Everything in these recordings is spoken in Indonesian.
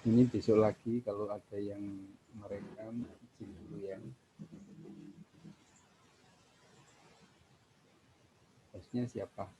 Ini besok lagi kalau ada yang merekam, izin dulu ya. Hostnya siapa?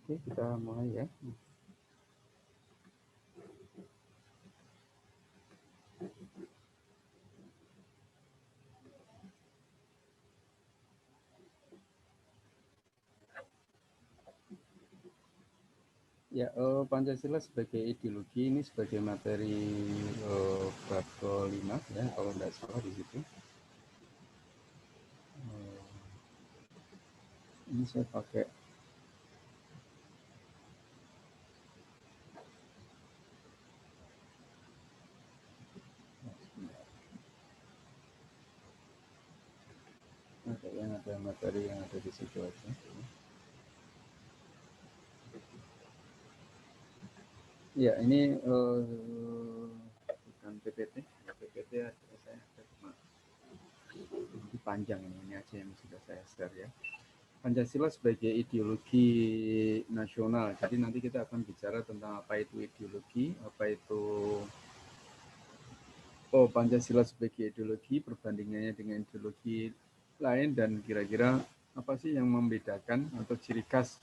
Oke, kita mulai ya. Ya, Pancasila sebagai ideologi ini sebagai materi bab ke-5 ya, kalau tidak salah di situ. Ini saya pakai ada materi yang ada di situ aja. Ya, ini bukan PPT, ya, PPT saya cuma lebih panjang ini aja yang sudah saya share ya. Pancasila sebagai ideologi nasional. Jadi nanti kita akan bicara tentang apa itu ideologi, apa itu Pancasila sebagai ideologi, perbandingannya dengan ideologi lain, dan kira-kira apa sih yang membedakan atau ciri khas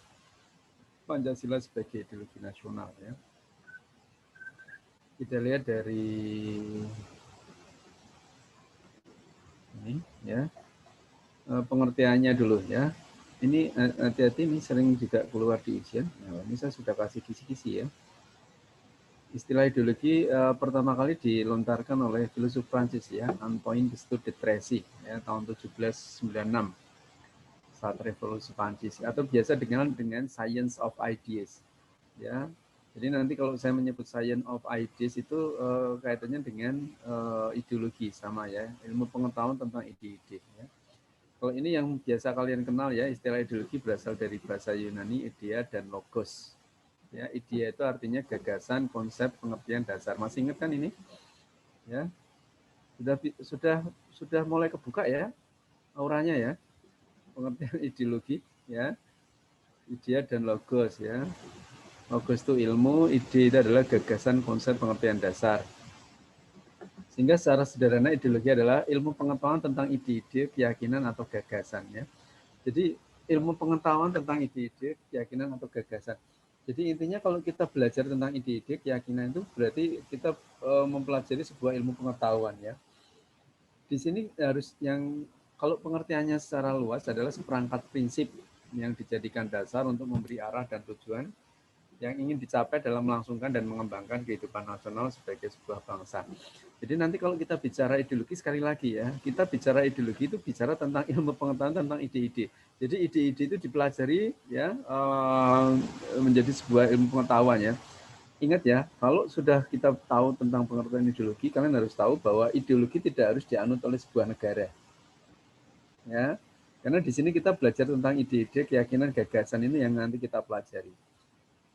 Pancasila sebagai ideologi nasional ya. Kita lihat dari ini ya, pengertiannya dulu ya. Ini hati-hati, ini sering juga keluar di ujian. Nah, ini saya sudah kasih kisi-kisi ya. Istilah ideologi pertama kali dilontarkan oleh filsuf Prancis ya, Antoine de Tracy ya, tahun 1796 saat revolusi Prancis, atau biasa dikenal dengan Science of Ideas ya. Jadi nanti kalau saya menyebut Science of Ideas itu kaitannya dengan ideologi sama ya, ilmu pengetahuan tentang ide-ide ya. Kalau ini yang biasa kalian kenal ya, istilah ideologi berasal dari bahasa Yunani idea dan logos. Ya, idea itu artinya gagasan, konsep, pengertian dasar. Masih ingat kan ini? Ya. Sudah mulai kebuka ya auranya ya. Pengertian ideologi ya. Idea dan logos ya. Logos itu ilmu, ide itu adalah gagasan, konsep, pengertian dasar. Sehingga secara sederhana ideologi adalah ilmu pengetahuan tentang ide-ide, keyakinan atau gagasan ya. Jadi ilmu pengetahuan tentang ide-ide, keyakinan atau gagasan. Jadi intinya kalau kita belajar tentang ide-ide, keyakinan itu berarti kita mempelajari sebuah ilmu pengetahuan ya. Di sini harus yang kalau pengertiannya secara luas adalah seperangkat prinsip yang dijadikan dasar untuk memberi arah dan tujuan yang ingin dicapai dalam melangsungkan dan mengembangkan kehidupan nasional sebagai sebuah bangsa. Jadi nanti kalau kita bicara ideologi, sekali lagi ya, kita bicara ideologi itu bicara tentang ilmu pengetahuan tentang ide-ide. Jadi ide-ide itu dipelajari ya menjadi sebuah ilmu pengetahuan ya. Ingat ya, kalau sudah kita tahu tentang pengertian ideologi, kalian harus tahu bahwa ideologi tidak harus dianut oleh sebuah negara. Ya, karena di sini kita belajar tentang ide-ide, keyakinan, gagasan ini yang nanti kita pelajari.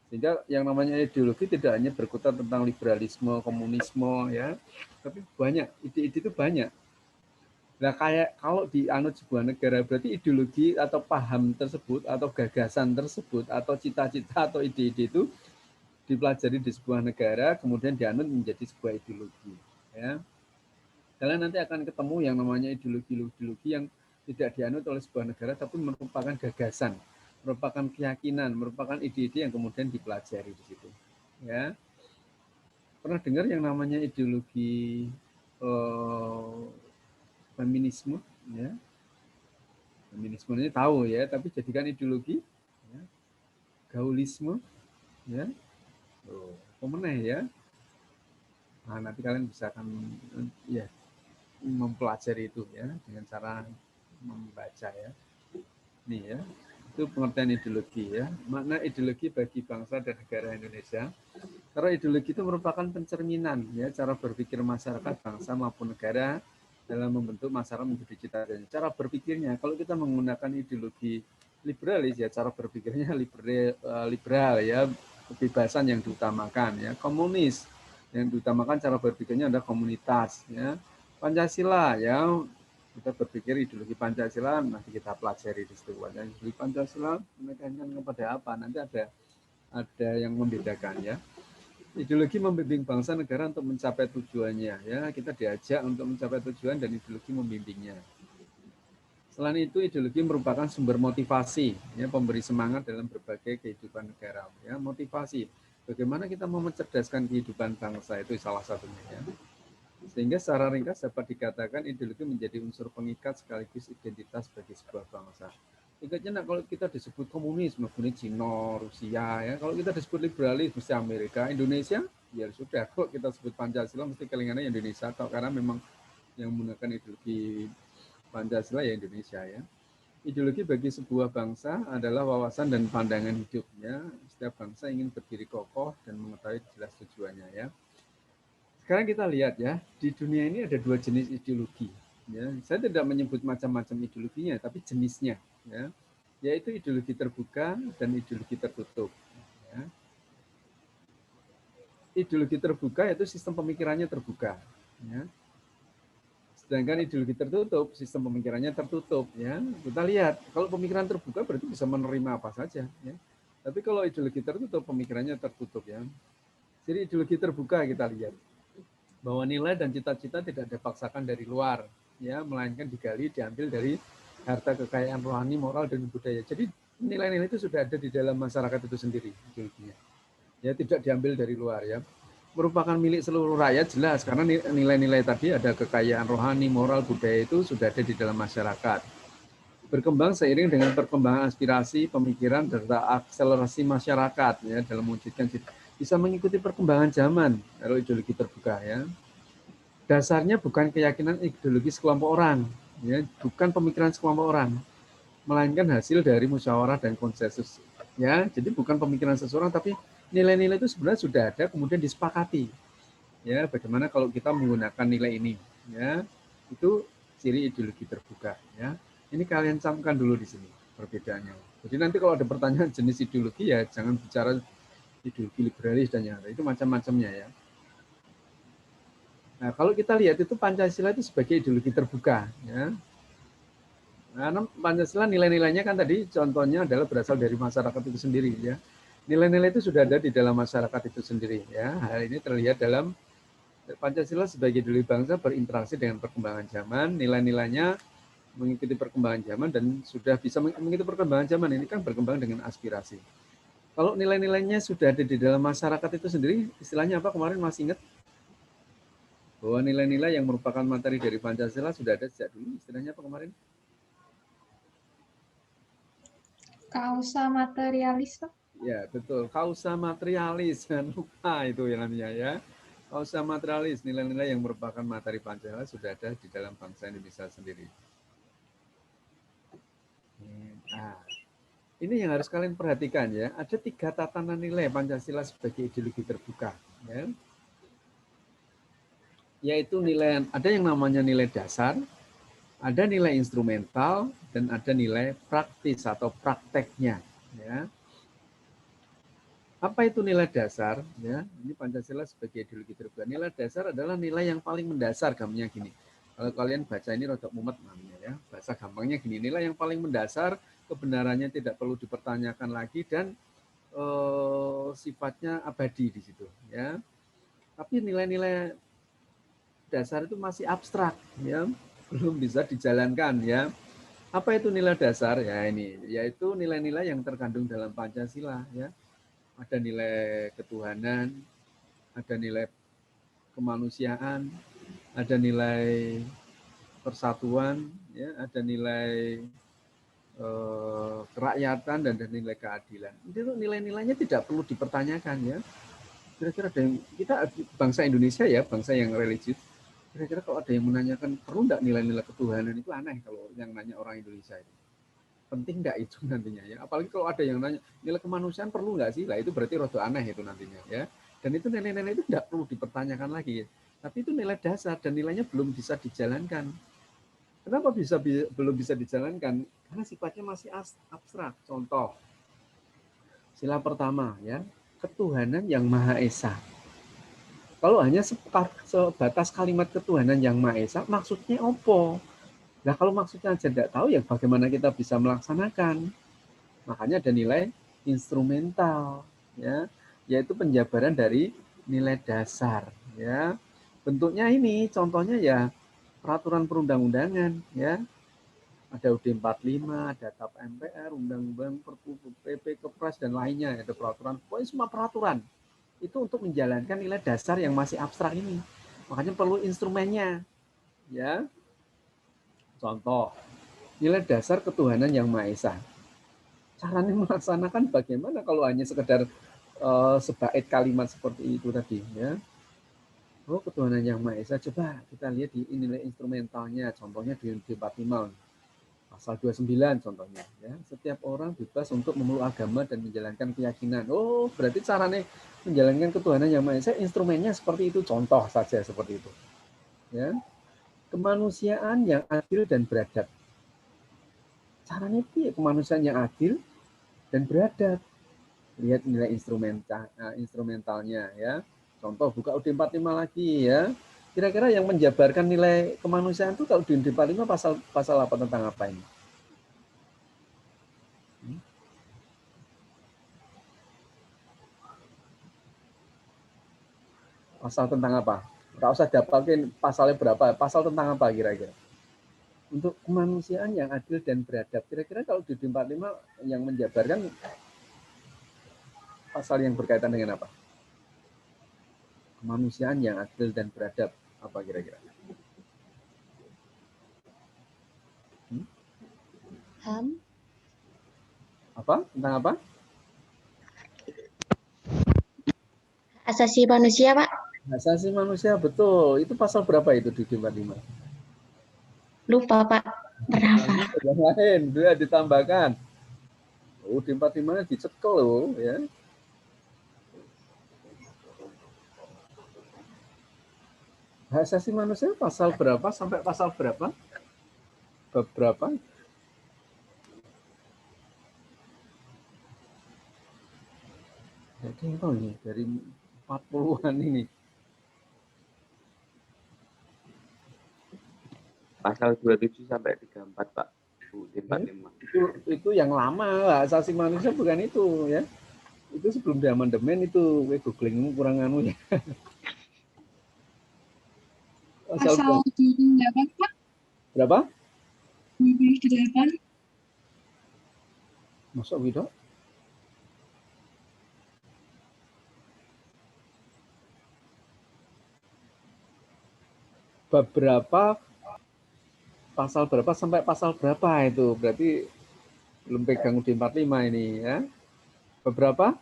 Sehingga yang namanya ideologi tidak hanya berkutat tentang liberalisme, komunisme ya, tapi banyak, ide-ide itu banyak. Nah, kayak kalau dianut sebuah negara berarti ideologi atau paham tersebut atau gagasan tersebut atau cita-cita atau ide-ide itu dipelajari di sebuah negara kemudian dianut menjadi sebuah ideologi ya. Kalian nanti akan ketemu yang namanya ideologi-ideologi yang tidak dianut oleh sebuah negara tapi merupakan gagasan, merupakan keyakinan, merupakan ide-ide yang kemudian dipelajari di situ ya. Pernah dengar yang namanya ideologi feminisme ya? Feminisme ini tahu ya, tapi jadikan ideologi ya. Gaulisme ya. Pemenang ya. Nah, nanti kalian bisa akan ya mempelajari itu ya dengan cara membaca ya. Nih ya. Itu pengertian ideologi ya. Makna ideologi bagi bangsa dan negara Indonesia. Karena ideologi itu merupakan pencerminan ya cara berpikir masyarakat, bangsa maupun negara dalam membentuk masyarakat menjadi cita-cita. Cara berpikirnya, kalau kita menggunakan ideologi liberalis ya cara berpikirnya liberal ya, kebebasan yang diutamakan ya. Komunis yang diutamakan cara berpikirnya adalah komunitas ya. Pancasila ya, kita berpikir ideologi Pancasila nanti kita pelajari di situ. Ideologi Pancasila menekankan kepada apa? Nanti ada yang membedakan ya. Ideologi membimbing bangsa negara untuk mencapai tujuannya ya, kita diajak untuk mencapai tujuan dan ideologi membimbingnya. Selain itu ideologi merupakan sumber motivasi ya, pemberi semangat dalam berbagai kehidupan negara ya. Motivasi bagaimana kita mau mencerdaskan kehidupan bangsa itu salah satunya ya. Sehingga secara ringkas dapat dikatakan ideologi menjadi unsur pengikat sekaligus identitas bagi sebuah bangsa. Ingatnya nah, kalau kita disebut komunis, mesti Cina, Rusia ya. Kalau kita disebut liberalis, mesti Amerika, Indonesia, ya sudah. Kok kita sebut Pancasila, mesti kelingannya Indonesia. Atau karena memang yang menggunakan ideologi Pancasila ya Indonesia ya. Ideologi bagi sebuah bangsa adalah wawasan dan pandangan hidupnya. Setiap bangsa ingin berdiri kokoh dan mengetahui jelas tujuannya ya. Sekarang kita lihat ya, di dunia ini ada dua jenis ideologi. Ya, saya tidak menyebut macam-macam ideologinya, tapi jenisnya. Ya, yaitu ideologi terbuka dan ideologi tertutup. Ya. Ideologi terbuka yaitu sistem pemikirannya terbuka. Ya. Sedangkan ideologi tertutup, sistem pemikirannya tertutup. Ya. Kita lihat, kalau pemikiran terbuka berarti bisa menerima apa saja. Ya. Tapi kalau ideologi tertutup, pemikirannya tertutup. Ya. Jadi ideologi terbuka kita lihat bahwa nilai dan cita-cita tidak dipaksakan dari luar, ya, melainkan digali, diambil dari harta kekayaan rohani, moral dan budaya. Jadi Nilai-nilai itu sudah ada di dalam masyarakat itu sendiri ideologinya. Ya, tidak diambil dari luar ya. Merupakan milik seluruh rakyat jelas karena nilai-nilai tadi ada kekayaan rohani, moral, budaya itu sudah ada di dalam masyarakat. Berkembang seiring dengan perkembangan aspirasi, pemikiran, serta akselerasi masyarakat ya dalam mewujudkan bisa mengikuti perkembangan zaman kalau ideologi terbuka ya. Dasarnya bukan keyakinan ideologis kelompok orang, ya, bukan pemikiran sekelompok orang, melainkan hasil dari musyawarah dan konsensus. Ya, jadi bukan pemikiran seseorang, tapi nilai-nilai itu sebenarnya sudah ada, kemudian disepakati. Ya, bagaimana kalau kita menggunakan nilai ini? Ya, itu ciri ideologi terbuka. Ya, ini kalian camkan dulu di sini perbedaannya. Jadi nanti kalau ada pertanyaan jenis ideologi ya jangan bicara ideologi liberalis dan yang lain, itu macam-macamnya ya. Nah, kalau kita lihat itu Pancasila itu sebagai ideologi terbuka. Ya. Nah, Pancasila nilai-nilainya kan tadi contohnya adalah berasal dari masyarakat itu sendiri. Ya. Nilai-nilai itu sudah ada di dalam masyarakat itu sendiri. Ya. Hal ini terlihat dalam Pancasila sebagai ideologi bangsa berinteraksi dengan perkembangan zaman, nilai-nilainya mengikuti perkembangan zaman dan sudah bisa mengikuti perkembangan zaman ini kan berkembang dengan aspirasi. Kalau nilai-nilainya sudah ada di dalam masyarakat itu sendiri, istilahnya apa kemarin masih ingat? Bahwa nilai-nilai yang merupakan materi dari Pancasila sudah ada sejak dulu, istilahnya apa kemarin? Kausa materialis, Pak. Ya, betul. Kausa materialis, jangan lupa itu yang namanya ya. Kausa materialis, nilai-nilai yang merupakan materi Pancasila sudah ada di dalam bangsa Indonesia sendiri. Nah, ini yang harus kalian perhatikan ya. Ada 3 tatanan nilai Pancasila sebagai ideologi terbuka. Ya. Yaitu nilai, ada yang namanya nilai dasar, ada nilai instrumental, dan ada nilai praktis atau prakteknya. Ya. Apa itu nilai dasar? Ya, ini Pancasila sebagai ideologi terbuka. Nilai dasar adalah nilai yang paling mendasar, gampangnya gini. Kalau kalian baca ini rodok mumet namanya ya. Bahasa gampangnya gini, nilai yang paling mendasar, kebenarannya tidak perlu dipertanyakan lagi dan sifatnya abadi di situ ya. Tapi nilai-nilai dasar itu masih abstrak ya, belum bisa dijalankan ya. Apa itu nilai dasar? Ya ini, yaitu nilai-nilai yang terkandung dalam Pancasila ya. Ada nilai ketuhanan, ada nilai kemanusiaan, ada nilai persatuan, ya, ada nilai kerakyatan dan ada nilai keadilan. Itu nilai-nilainya tidak perlu dipertanyakan ya. Kira-kira ada yang kita bangsa Indonesia ya, bangsa yang religius. Kira-kira kalau ada yang menanyakan perlu nggak nilai-nilai ketuhanan itu aneh kalau yang nanya orang Indonesia itu. Penting nggak itu nantinya ya? Apalagi kalau ada yang nanya nilai kemanusiaan perlu nggak sih? Lah itu berarti rada aneh itu nantinya ya. Dan itu nilai-nilai itu nggak perlu dipertanyakan lagi. Tapi itu nilai dasar dan nilainya belum bisa dijalankan. Kenapa belum bisa dijalankan? Karena sifatnya masih abstrak. Contoh, sila pertama ya, ketuhanan yang Maha Esa. Kalau hanya sebatas kalimat ketuhanan yang Maha Esa, maksudnya opo? Nah kalau maksudnya aja tidak tahu, ya bagaimana kita bisa melaksanakan? Makanya ada nilai instrumental, ya, yaitu penjabaran dari nilai dasar. Ya, bentuknya ini, contohnya ya peraturan perundang-undangan, ya, ada UD 45, ada TAP MPR, Undang-Undang Perpu, PP, Kepres dan lainnya, ada peraturan, pokoknya semua peraturan itu untuk menjalankan nilai dasar yang masih abstrak ini. Makanya perlu instrumennya, ya. Contoh, nilai dasar ketuhanan yang Maha Esa. Caranya melaksanakan bagaimana kalau hanya sekedar sebait kalimat seperti itu tadi ya. Oh, ketuhanan yang Maha Esa, coba kita lihat di nilai instrumentalnya, contohnya di UUD 45 pasal 29 contohnya ya. Setiap orang bebas untuk memeluk agama dan menjalankan keyakinan. Oh, berarti caranya menjalankan ketuhanan yang Maha Esa instrumennya seperti itu, contoh saja seperti itu. Ya. Kemanusiaan yang adil dan beradab. Caranya itu ya kemanusiaan yang adil dan beradab. Lihat nilai instrumentalnya ya. Contoh buka UUD 45 lagi ya. Kira-kira yang menjabarkan nilai kemanusiaan itu kalau di UUD 45 pasal apa tentang apa ini? Pasal tentang apa? Enggak usah dapatkan pasalnya berapa, pasal tentang apa kira-kira? Untuk kemanusiaan yang adil dan beradab. Kira-kira kalau di 45 yang menjabarkan pasal yang berkaitan dengan apa? Kemanusiaan yang adil dan beradab. Apa kira-kira? HAM. Apa? Tentang apa? Asasi manusia, Pak. Asasi manusia, betul. Itu pasal berapa itu di 45? Lupa, Pak. Berapa? Yang lain, dia ditambahkan. Oh, di 45 dicekel loh, ya. Hak asasi manusia pasal berapa sampai pasal berapa? Beberapa? Jadi tahu nih dari 40-an ini. Pasal 27 sampai 34, Pak. UUD 45. Itu yang lama, hak asasi manusia bukan itu, ya. Itu sebelum diamandemen itu, googling kurang anu ya. Pasal 28, Pak. Berapa? 28. Masuk Wido? Beberapa pasal berapa sampai pasal berapa itu? Berarti belum pegang UUD 45 ini, ya. Beberapa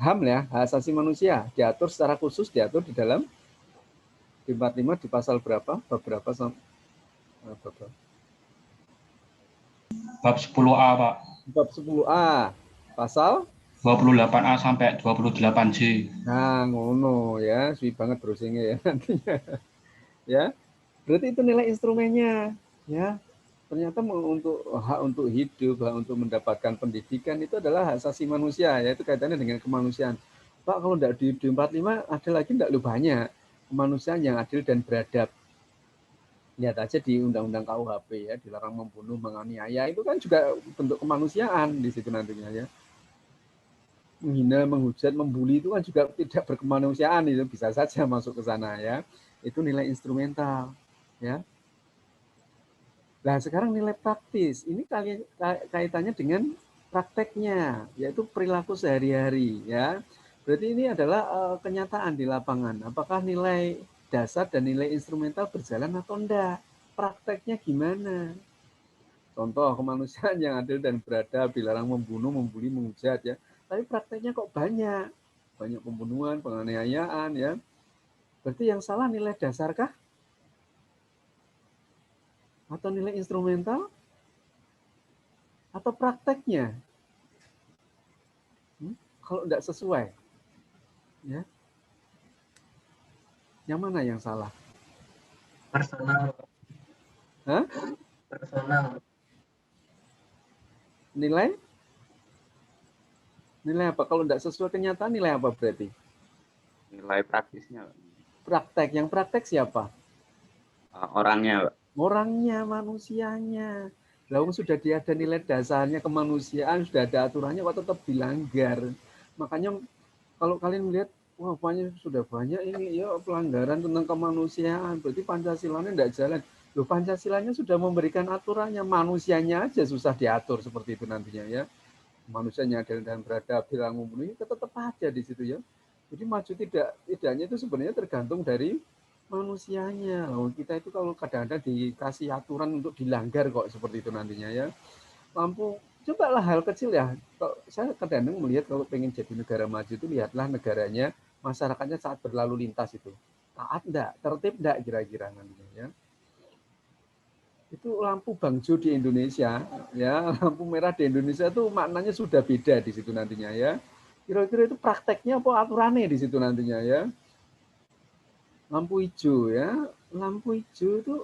HAM ya, hak asasi manusia, diatur secara khusus, diatur di dalam di 45 di pasal berapa? Beberapa Bab 10A, Pak. bab 10A, pasal 28A sampai 28J. nah ngono ya, suwi banget browsingnya ya nantinya. Ya. Berarti itu nilai instrumennya, ya. Ternyata untuk hak untuk hidup, hak untuk mendapatkan pendidikan itu adalah hak asasi manusia, yaitu kaitannya dengan kemanusiaan. Pak, kalau tidak di 45 ada lagi tidak lu banyak kemanusiaan yang adil dan beradab. Lihat aja di Undang-Undang KUHP ya, dilarang membunuh, menganiaya, itu kan juga bentuk kemanusiaan di situ nantinya ya. Menghina, menghujat, membuli itu kan juga tidak berkemanusiaan, itu bisa saja masuk ke sana ya. Itu nilai instrumental ya. Nah, sekarang nilai praktis. Ini kaitannya dengan prakteknya, yaitu perilaku sehari-hari ya. Berarti ini adalah kenyataan di lapangan. Apakah nilai dasar dan nilai instrumental berjalan atau enggak? Prakteknya gimana? Contoh kemanusiaan yang adil dan beradab, dilarang membunuh, membuli, menghujat ya. Tapi prakteknya kok banyak pembunuhan, penganiayaan ya. Berarti yang salah nilai dasarkah? Atau nilai instrumental? Atau prakteknya? Kalau tidak sesuai, ya, yang mana yang salah? Personal. Hah? Personal. Nilai? Nilai apa? Kalau tidak sesuai kenyataan, nilai apa berarti? Nilai praktisnya, Pak. Praktek. Yang praktek siapa? Orangnya, Pak. Orangnya, manusianya. Lalu sudah ada nilai dasarnya kemanusiaan, sudah ada aturannya, kok tetap dilanggar. Makanya kalau kalian melihat, wah banyak, sudah banyak ini ya pelanggaran tentang kemanusiaan, berarti Pancasilanya tidak jalan. Loh, Pancasilanya sudah memberikan aturannya, manusianya aja susah diatur seperti itu nantinya ya. Manusianya adil dan beradab, bilang memenuhi, tetap aja di situ ya. Jadi maju tidaknya itu sebenarnya tergantung dari manusianya. Loh, kita itu kalau kadang-kadang dikasih aturan untuk dilanggar kok seperti itu nantinya ya. Lampu, cobalah hal kecil ya. Kalau saya kadang-kadang melihat kalau pengen jadi negara maju itu lihatlah negaranya, masyarakatnya saat berlalu lintas itu. Taat enggak? Tertib enggak kira-kira nantinya ya. Itu lampu bangjo di Indonesia, ya lampu merah di Indonesia itu maknanya sudah beda di situ nantinya ya. Kira-kira itu prakteknya apa aturannya di situ nantinya ya. Lampu hijau ya, lampu hijau itu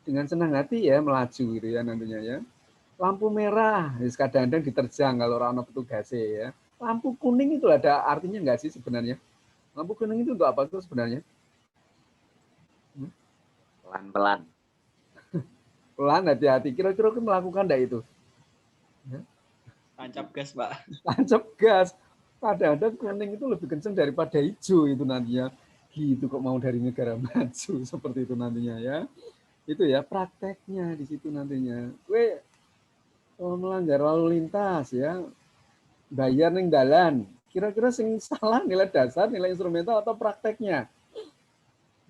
dengan senang hati ya melaju gitu ya nantinya ya. Lampu merah, kadang-kadang diterjang kalau orang petugasnya ya. Lampu kuning itu ada artinya enggak sih sebenarnya? Lampu kuning itu untuk apa tuh sebenarnya? Pelan-pelan. Pelan, hati-hati. Kira-kira melakukan enggak itu? Tancap gas, Pak. Tancap gas. Kadang-kadang kuning itu lebih kencang daripada hijau itu nantinya. Gitu kok mau dari negara maju seperti itu nantinya ya. Itu ya prakteknya di situ nantinya. Kue melanggar lalu lintas ya, bayar ning dalan. Kira-kira sing salah nilai dasar, nilai instrumental atau prakteknya?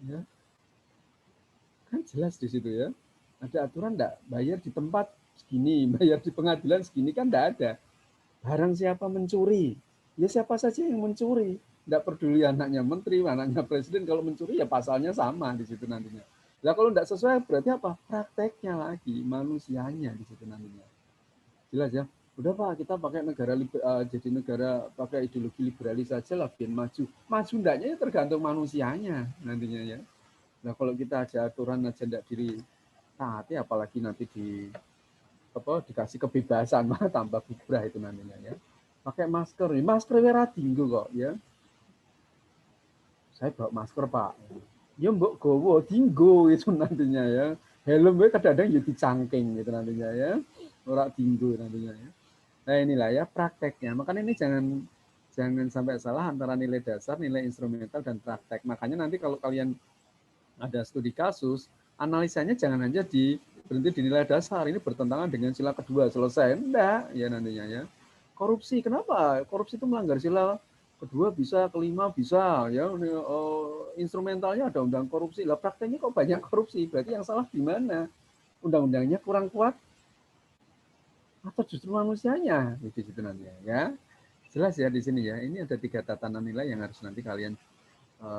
Ya, kan jelas di situ ya. Ada aturan enggak? Bayar di tempat segini, bayar di pengadilan segini kan enggak ada. Barang siapa mencuri, ya siapa saja yang mencuri. Enggak peduli anaknya menteri, anaknya presiden, kalau mencuri ya pasalnya sama di situ nantinya. Nah kalau enggak sesuai berarti apa? Prakteknya lagi, manusianya di situ nantinya. Jelas ya. Udah Pak, kita pakai negara jadi negara pakai ideologi liberalis saja lah biar maju. Maju enggaknya ya tergantung manusianya nantinya ya. Nah kalau kita ada aturan aja enggak diri taati, apalagi nanti dikasih kebebasan mah tambah bubrah itu nantinya ya. Pakai masker, masker ora dinggo kok ya. Saya bawa masker Pak. Ya mbok gowo dinggo itu nantinya ya. Helm kadang-kadang ya dicangking gitu nantinya ya. Ora dinggo nantinya ya. Nah inilah ya prakteknya. Makanya ini jangan sampai salah antara nilai dasar, nilai instrumental, dan praktek. Makanya nanti kalau kalian ada studi kasus, analisanya jangan hanya berhenti di nilai dasar. Ini bertentangan dengan sila kedua, selesai. Enggak, ya nantinya ya. Korupsi, kenapa? Korupsi itu melanggar sila kedua bisa, kelima bisa. Ya, instrumentalnya ada undang korupsi. Lah prakteknya kok banyak korupsi? Berarti yang salah di mana? Undang-undangnya kurang kuat atau justru manusianya? Itu nanti ya. Jelas ya di sini ya. Ini ada 3 tatanan nilai yang harus nanti kalian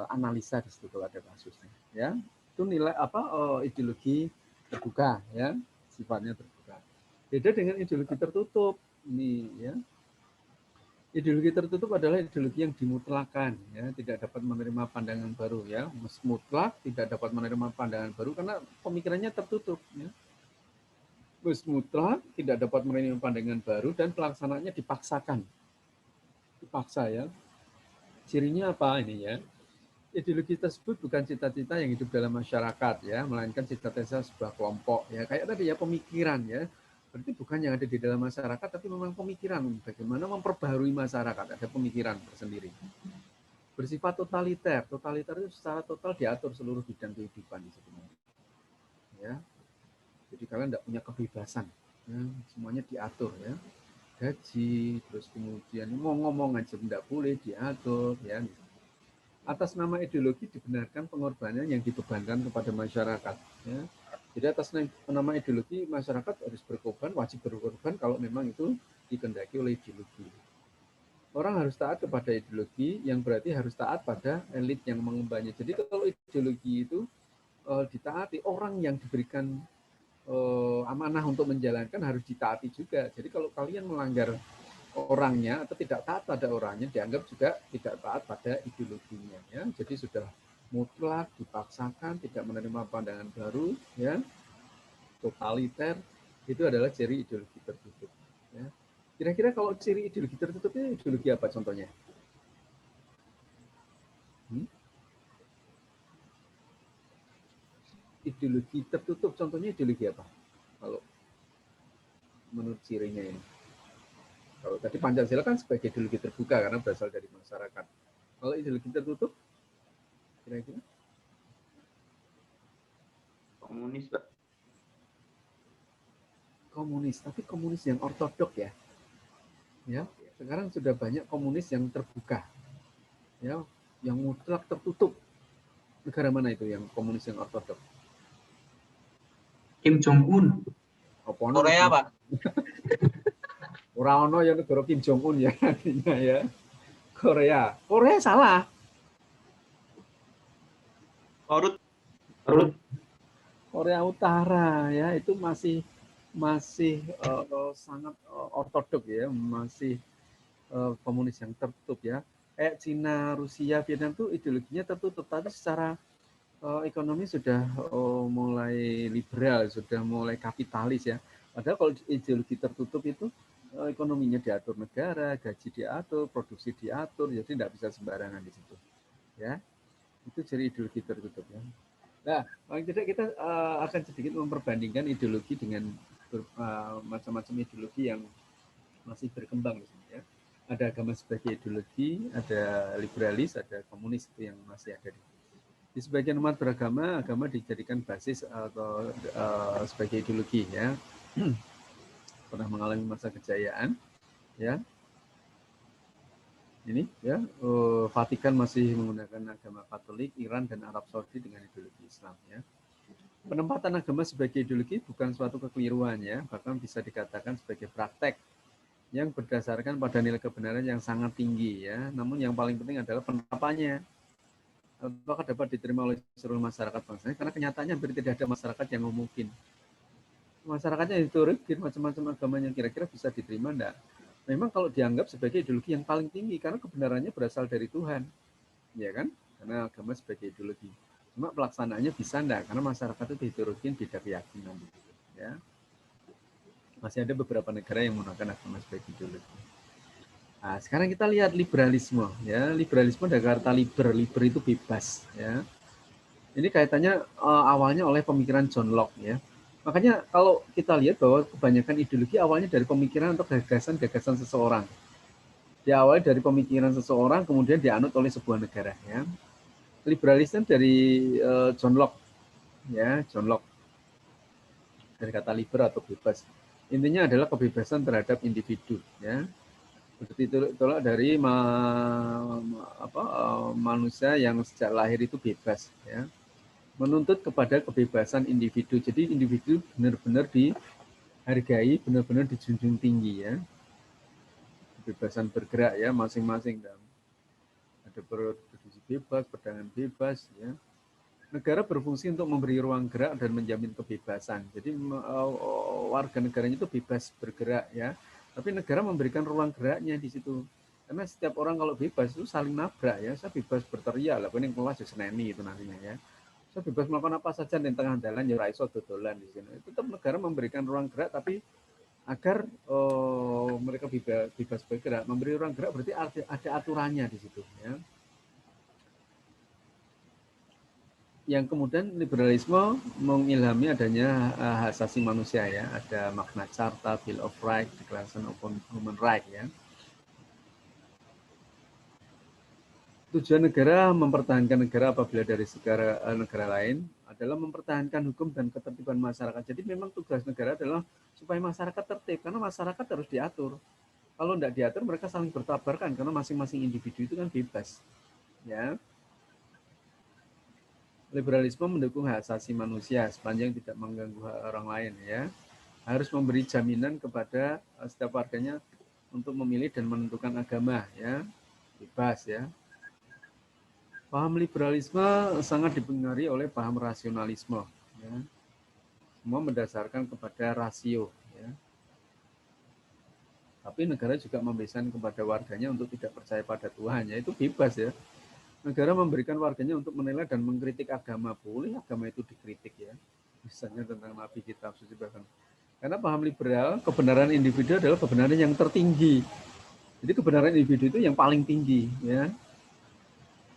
analisa di situ kalau ada kasusnya ya. Itu nilai ideologi terbuka ya, sifatnya terbuka. Beda dengan ideologi tertutup ini ya. Ideologi tertutup adalah ideologi yang dimutlakan ya, tidak dapat menerima pandangan baru ya. Mutlak tidak dapat menerima pandangan baru karena pemikirannya tertutup ya. Mutlak tidak dapat menerima pandangan baru dan pelaksanaannya dipaksakan. Dipaksa ya. Cirinya apa ini ya? Ideologi tersebut bukan cita-cita yang hidup dalam masyarakat ya, melainkan cita-cita sebuah kelompok ya. Kayak tadi ya pemikiran ya. Berarti bukan yang ada di dalam masyarakat tapi memang pemikiran bagaimana memperbaharui masyarakat, ada pemikiran tersendiri. Bersifat totaliter. Totaliter itu secara total diatur seluruh bidang kehidupan di situ. Ya. Jadi kalian tidak punya kebebasan. Ya. Semuanya diatur ya. Gaji, terus kemudian mau ngomong aja tidak boleh diatur ya. Atas nama ideologi dibenarkan pengorbanan yang dibebankan kepada masyarakat. Ya. Jadi atas nama ideologi masyarakat harus berkorban, wajib berkorban kalau memang itu dikehendaki oleh ideologi. Orang harus taat kepada ideologi yang berarti harus taat pada elit yang mengembannya. Jadi kalau ideologi itu ditaati, orang yang diberikan amanah untuk menjalankan harus ditaati juga. Jadi kalau kalian melanggar orangnya atau tidak taat pada orangnya dianggap juga tidak taat pada ideologinya ya. Jadi sudah mutlak, dipaksakan, tidak menerima pandangan baru ya, totaliter, itu adalah ciri ideologi tertutup ya. Kira-kira kalau ciri ideologi tertutup itu ideologi apa contohnya? Ideologi tertutup contohnya ideologi apa? Kalau menurut cirinya ini. Kalau tadi Pancasila kan sebagai ideologi terbuka karena berasal dari masyarakat. Kalau ideologi tertutup, kira-kira? Komunis, Pak. Komunis, tapi komunis yang ortodok ya. Ya, sekarang sudah banyak komunis yang terbuka. Ya, yang mutlak tertutup. Negara mana itu yang komunis yang ortodok? Kim Jong Un. Korea, Pak. Ora ono ya negara Kim Jong Un ya artinya ya. Korea. Korea salah. Korut. Korea Utara ya itu masih sangat ortodok ya, masih komunis yang tertutup ya. Cina, Rusia, Vietnam itu ideologinya tertutup, tapi secara ekonomi sudah mulai liberal, sudah mulai kapitalis ya. Padahal kalau ideologi tertutup itu ekonominya diatur negara, gaji diatur, produksi diatur, jadi tidak bisa sembarangan di situ. Ya, itu ciri ideologi tertutup ya. Nah, paling tidak kita akan sedikit memperbandingkan ideologi dengan macam-macam ideologi yang masih berkembang di sini ya. Ada agama sebagai ideologi, ada liberalis, ada komunis itu yang masih ada di sini. Di sebagian umat beragama, agama dijadikan basis atau sebagai ideologi ya. Pernah mengalami masa kejayaan ya. Ini ya, Vatikan masih menggunakan agama Katolik, Iran dan Arab Saudi dengan ideologi Islam ya. Penempatan agama sebagai ideologi bukan suatu kekeliruan ya, bahkan bisa dikatakan sebagai praktek yang berdasarkan pada nilai kebenaran yang sangat tinggi ya. Namun yang paling penting adalah penerapannya. Apakah dapat diterima oleh seluruh masyarakat bangsa? Karena kenyataannya hampir tidak ada masyarakat yang mungkin. Masyarakatnya itu macam-macam agamanya kira-kira bisa diterima enggak? Memang kalau dianggap sebagai ideologi yang paling tinggi karena kebenarannya berasal dari Tuhan, ya kan? Karena agama sebagai ideologi. Cuma pelaksanaannya bisa enggak? Karena masyarakat itu heterogen, beda keyakinan, ya. Masih ada beberapa negara yang menggunakan agama sebagai ideologi. Nah, sekarang kita lihat liberalisme, ya. Liberalisme dari kata liber itu bebas, ya. Ini kaitannya awalnya oleh pemikiran John Locke, ya. Makanya kalau kita lihat bahwa kebanyakan ideologi awalnya dari pemikiran atau gagasan-gagasan seseorang. Diawali dari pemikiran seseorang, kemudian dianut oleh sebuah negara. Ya. Liberalisme dari John Locke, ya John Locke. Dari kata liber atau bebas. Intinya adalah kebebasan terhadap individu. Ya. Begitu itulah dari manusia yang sejak lahir itu bebas. Ya. Menuntut kepada kebebasan individu. Jadi individu benar-benar dihargai, benar-benar dijunjung tinggi ya. Kebebasan bergerak ya masing-masing dan ada produksi bebas, perdagangan bebas ya. Negara berfungsi untuk memberi ruang gerak dan menjamin kebebasan. Jadi warga negaranya itu bebas bergerak ya. Tapi negara memberikan ruang geraknya di situ. Karena setiap orang kalau bebas itu saling nabrak ya. Saya bebas berteriak lah, ini kelas seneni itu nantinya ya. Saya bebas melakukan apa saja di tengah jalan, ya iso dodolan di sini. Tetap negara memberikan ruang gerak, tapi agar mereka bebas bergerak. Memberi ruang gerak berarti ada aturannya di situ. Ya. Yang kemudian liberalisme mengilhami adanya hak asasi manusia ya. Ada Magna Carta, Bill of Rights, Declaration of Human Rights ya. Tujuan negara mempertahankan negara apabila dari negara lain adalah mempertahankan hukum dan ketertiban masyarakat. Jadi memang tugas negara adalah supaya masyarakat tertib, karena masyarakat harus diatur. Kalau tidak diatur, mereka saling bertabarkan, karena masing-masing individu itu kan bebas. Ya. Liberalisme mendukung hak asasi manusia sepanjang tidak mengganggu hak orang lain. Ya. Harus memberi jaminan kepada setiap warganya untuk memilih dan menentukan agama. Ya. Bebas ya. Paham liberalisme sangat dipengaruhi oleh paham rasionalisme. Ya. Semua mendasarkan kepada rasio. Ya. Tapi negara juga memberikan kepada warganya untuk tidak percaya pada Tuhan. Ya, itu bebas ya. Negara memberikan warganya untuk menilai dan mengkritik agama. Boleh agama itu dikritik ya. Misalnya tentang Nabi, kitab suci bahkan. Karena paham liberal, kebenaran individu adalah kebenaran yang tertinggi. Jadi kebenaran individu itu yang paling tinggi. Ya.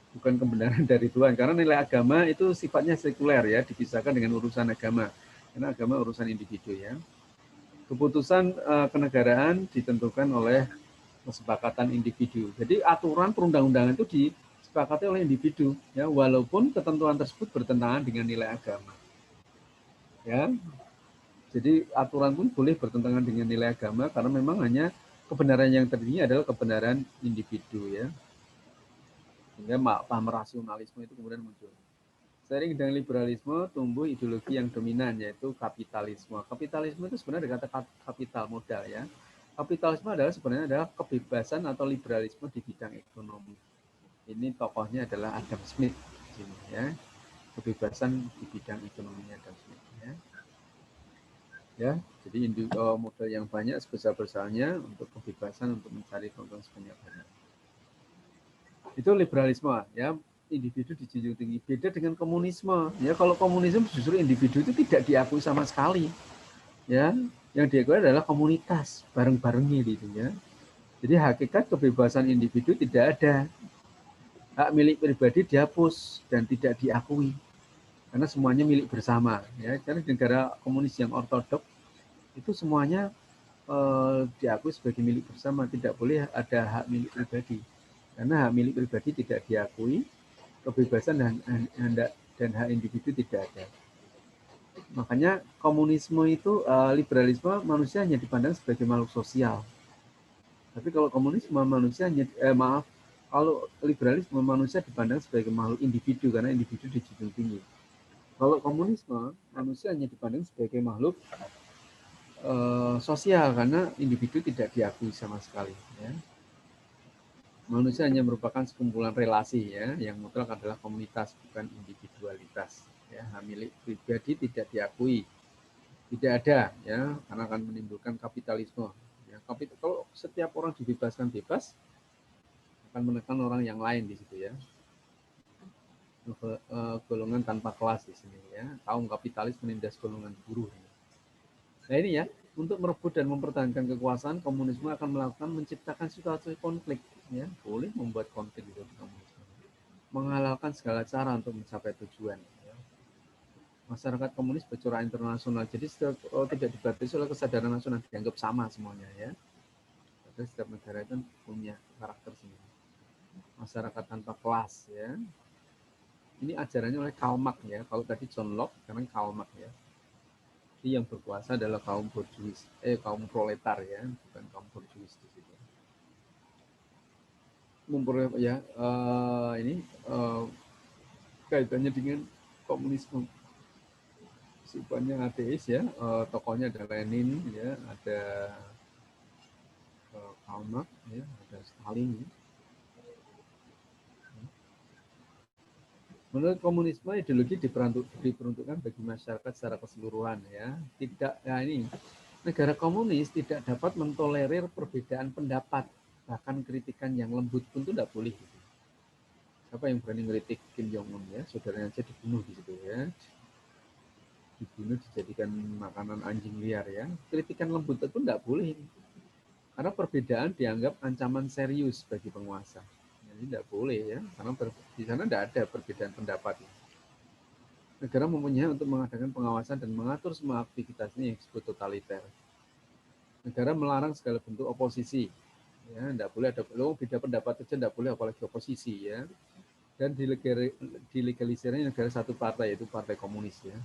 Bukan kebenaran dari Tuhan, karena nilai agama itu sifatnya sekuler ya, dipisahkan dengan urusan agama, karena agama urusan individu ya. Keputusan kenegaraan ditentukan oleh kesepakatan individu. Jadi aturan perundang-undangan itu disepakati oleh individu ya, walaupun ketentuan tersebut bertentangan dengan nilai agama. Ya. Jadi aturan pun boleh bertentangan dengan nilai agama karena memang hanya kebenaran yang tertinggi adalah kebenaran individu ya. Sehingga paham rasionalisme itu kemudian muncul. Seiring dengan liberalisme tumbuh ideologi yang dominan yaitu kapitalisme. Kapitalisme itu sebenarnya ada kata kapital modal ya. Kapitalisme sebenarnya adalah kebebasan atau liberalisme di bidang ekonomi. Ini tokohnya adalah Adam Smith ya. Kebebasan di bidang ekonomi Adam Smith ya. Ya, jadi modal yang banyak sebesar-besarnya untuk kebebasan untuk mencari keuntungan sebanyak-banyak. Itu liberalisme ya, individu dijunjung tinggi. Beda dengan komunisme ya. Kalau komunisme justru individu itu tidak diakui sama sekali ya. Yang diakui adalah komunitas bareng-barengnya gitu ya. Jadi hakikat kebebasan individu tidak ada. Hak milik pribadi dihapus dan tidak diakui karena semuanya milik bersama ya. Karena di negara komunis yang ortodok itu semuanya diakui sebagai milik bersama, tidak boleh ada hak milik pribadi. Karena hak milik pribadi tidak diakui, kebebasan dan hak individu tidak ada. Makanya komunisme itu, liberalisme manusia hanya dipandang sebagai makhluk sosial. Tapi kalau komunisme manusia hanya, kalau liberalisme manusia dipandang sebagai makhluk individu karena individu dijunjung tinggi. Kalau komunisme manusia hanya dipandang sebagai makhluk sosial karena individu tidak diakui sama sekali. Ya. Manusia hanya merupakan sekumpulan relasi ya, yang mutlak adalah komunitas bukan individualitas. Ya, hak milik pribadi tidak diakui, tidak ada ya, karena akan menimbulkan kapitalisme. Ya, kalau setiap orang dibebaskan bebas, akan menekan orang yang lain di situ ya. Golongan tanpa kelas di sini ya, kaum kapitalis menindas golongan buruh. Nah ini ya, untuk merebut dan mempertahankan kekuasaan, komunisme akan menciptakan situasi konflik ya, boleh membuat konflik itu komunisme, menghalalkan segala cara untuk mencapai tujuan. Masyarakat komunis bercorak internasional, jadi tidak dibatasi oleh kesadaran nasional, dianggap sama semuanya ya. Jadi setiap negara itu punya karakter sendiri. Masyarakat tanpa kelas ya. Ini ajarannya oleh Karl Marx ya. Kalau tadi John Locke, sekarang Karl Marx ya. Jadi yang berkuasa adalah kaum borjuis, kaum proletar ya, bukan kaum borjuis di situ. Ya, ini kaitannya dengan komunisme. Sifatnya ateis ya, tokohnya ada Lenin ya, ada Karl Marx ya, ada Stalin. Ya. Menurut komunisme, ideologi diperuntukkan bagi masyarakat secara keseluruhan ya. Tidak, ya ini negara komunis tidak dapat mentolerir perbedaan pendapat, bahkan kritikan yang lembut pun itu tidak boleh. Siapa yang berani ngeritik Kim Jong Un ya, saudaranya aja dibunuh di situ ya. Dibunuh, dijadikan makanan anjing liar ya. Kritikan lembut itu tidak boleh. Karena perbedaan dianggap ancaman serius bagi penguasa. Jadi tidak boleh ya, karena di sana tidak ada perbedaan pendapat. Negara mempunyai untuk mengadakan pengawasan dan mengatur semua aktivitasnya yang disebut totaliter. Negara melarang segala bentuk oposisi. Ya, tidak boleh ada beda pendapat saja tidak boleh, apalagi oposisi ya. Dan dilegalisirnya negara satu partai, yaitu Partai Komunis ya.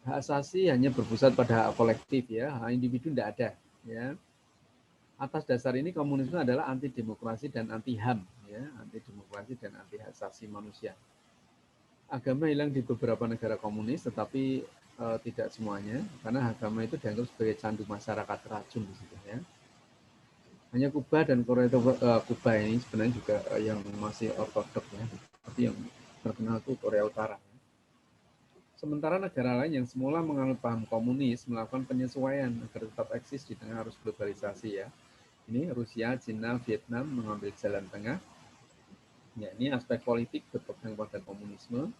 Hak asasi hanya berpusat pada hak kolektif ya, hak individu tidak ada ya. Atas dasar ini komunisme adalah anti demokrasi dan anti HAM ya, anti demokrasi dan anti hak asasi manusia. Agama hilang di beberapa negara komunis, tetapi tidak semuanya, karena agama itu dianggap sebagai candu masyarakat, racun di situ ya. Hanya Kuba dan Korea Kuba ini sebenarnya juga yang masih ortodok ya, tapi yang terkenal itu Korea Utara. Sementara negara lain yang semula menganut paham komunis melakukan penyesuaian agar tetap eksis di tengah arus globalisasi ya. Ini Rusia, Cina, Vietnam mengambil jalan tengah. Ya, ini aspek politik berpegang pada komunisme.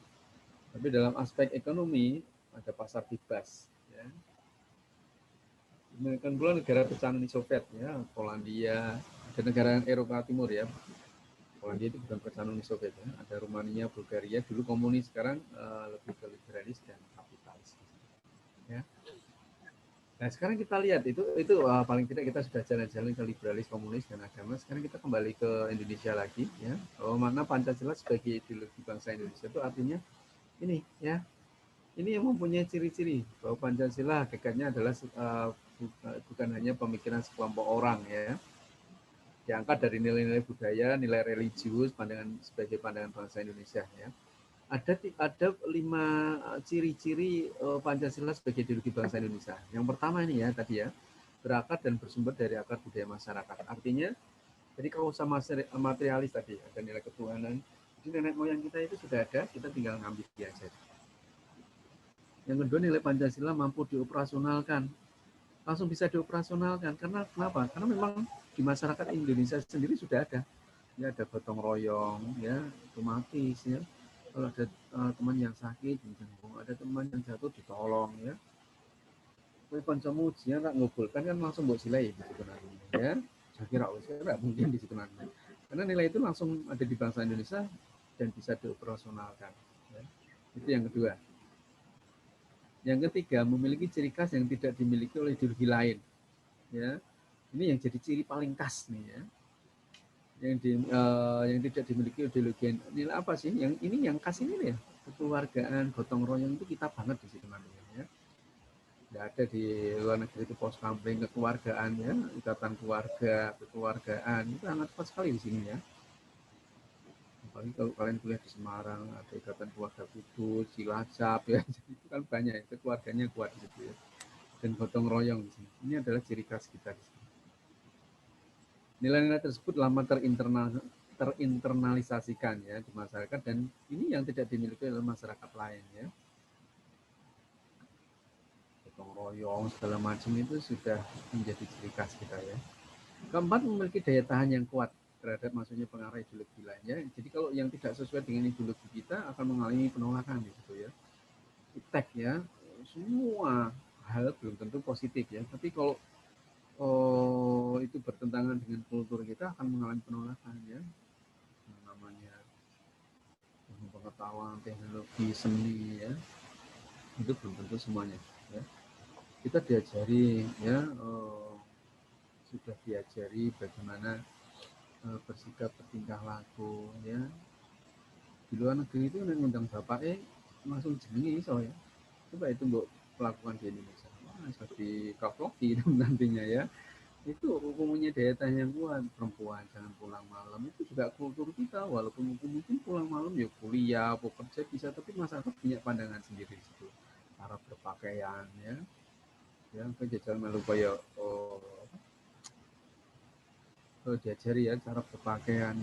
Tapi dalam aspek ekonomi ada pasar bebas. Ya. Demikian pula negara pecahan Uni Soviet ya, Polandia, ada negara Eropa Timur ya. Polandia itu bukan pecahan Uni Soviet ya. Ada Rumania, Bulgaria, dulu komunis, sekarang lebih ke liberalis dan kapitalis. Ya. Nah sekarang kita lihat itu paling tidak kita sudah jalan-jalan ke liberalis, komunis dan agama. Sekarang kita kembali ke Indonesia lagi ya. Mana Pancasila sebagai ideologi bangsa Indonesia itu artinya ini ya. Ini yang mempunyai ciri-ciri bahwa Pancasila hakikatnya adalah bukan hanya pemikiran sekelompok orang ya. Diangkat dari nilai-nilai budaya, nilai religius, sebagai pandangan bangsa Indonesia ya. Ada 5 ciri-ciri Pancasila sebagai ideologi bangsa Indonesia. Yang pertama ini ya tadi ya, berakar dan bersumber dari akar budaya masyarakat. Artinya, jadi kalau sama materialis tadi ada nilai ketuhanan. Jadi nenek moyang kita itu sudah ada, kita tinggal ngambil dia saja. Yang kedua, nilai Pancasila mampu dioperasionalkan. Langsung bisa dioperasionalkan. Karena kenapa? Karena memang di masyarakat Indonesia sendiri sudah ada. Ya, ada gotong royong, ya, otomatis ya. Kalau ada teman yang sakit, ada teman yang jatuh ditolong ya. Kowe kancamu ujian rak ngumpulkan kan langsung mbok silai di situ nanti ya. Saya kira mungkin di situ nanti. Karena nilai itu langsung ada di bangsa Indonesia dan bisa dioperasionalkan. Ya. Itu yang kedua. Yang ketiga, memiliki ciri khas yang tidak dimiliki oleh ideologi lain. Ya, ini yang jadi ciri paling khas nih ya. yang tidak dimiliki ideologi nilai apa sih? Yang ini yang khas ini ya, kekeluargaan, gotong royong itu kita banget di sini ya. Tidak ada di luar negeri itu pos kampling kekeluargaan ya, ikatan keluarga, kekeluargaan itu sangat kuat sekali di sini ya. Apalagi kalau kalian kuliah di Semarang, ada ikatan keluarga Kudus, Cilacap ya, itu kan banyak, itu keluarganya kuat di situ ya. Dan gotong royong di sini. Ini adalah ciri khas kita di sini. Nilai-nilai tersebut lama terinternalisasikan ya di masyarakat dan ini yang tidak dimiliki oleh masyarakat lain ya. Gotong royong segala macam itu sudah menjadi ciri khas kita ya. Keempat, memiliki daya tahan yang kuat terhadap maksudnya pengaruh ideologi lainnya. Jadi kalau yang tidak sesuai dengan ideologi kita akan mengalami penolakan di situ ya. Iptek ya, semua hal belum tentu positif ya. Tapi kalau itu bertentangan dengan kultur kita akan mengalami penolakan ya. Yang namanya pengetahuan, teknologi, seni ya. Itu belum tentu semuanya ya. Kita diajari ya sudah diajari bagaimana bersikap, bertingkah laku ya. Di luar negeri itu undang bapak langsung jenengi so ya. Coba itu mbok pelakukan di Indonesia. Wah, seperti kaploki nantinya ya. Itu hukumnya daya tahan yang kuat. Perempuan jangan pulang malam, itu juga kultur kita. Walaupun mungkin pulang malam ya kuliah, bekerja bisa, tapi masyarakat punya pandangan sendiri di situ. Cara berpakaian ya. Ya, kejajaran melu kaya diajari ya cara berpakaian